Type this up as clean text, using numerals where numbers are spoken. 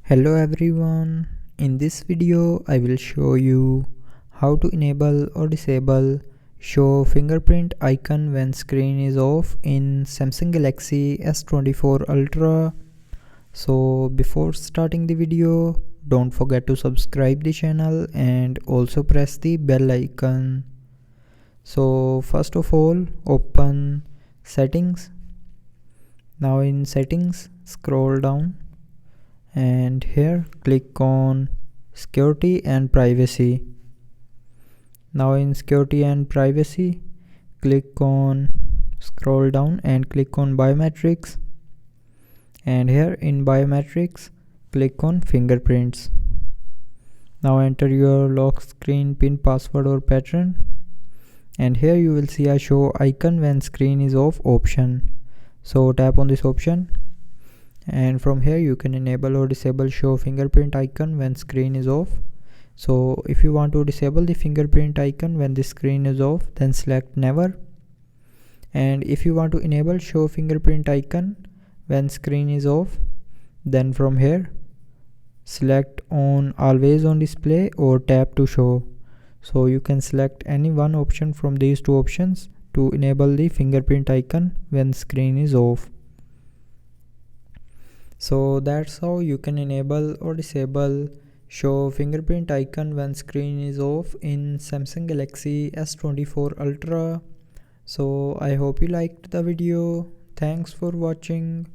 Hello everyone, in this video I will show you how to enable or disable show fingerprint icon when screen is off in Samsung Galaxy S24 Ultra. So before starting the video, don't forget to subscribe the channel and also press the bell icon. So first of all, open settings. Now in settings, scroll down and here click on security and privacy. Now in security and privacy, scroll down and click on biometrics, and here in biometrics click on fingerprints. Now enter your lock screen pin, password or pattern, and here you will see a show icon when screen is off option. So tap on this option, and from here you can enable or disable show fingerprint icon when screen is off. So if you want to disable the fingerprint icon when the screen is off, then select never. And if you want to enable show fingerprint icon when screen is off, then from here select on always on display or tap to show. So you can select any one option from these two options to enable the fingerprint icon when screen is off. So that's how you can enable or disable show fingerprint icon when screen is off in Samsung Galaxy S24 Ultra. So I hope you liked the video. Thanks for watching.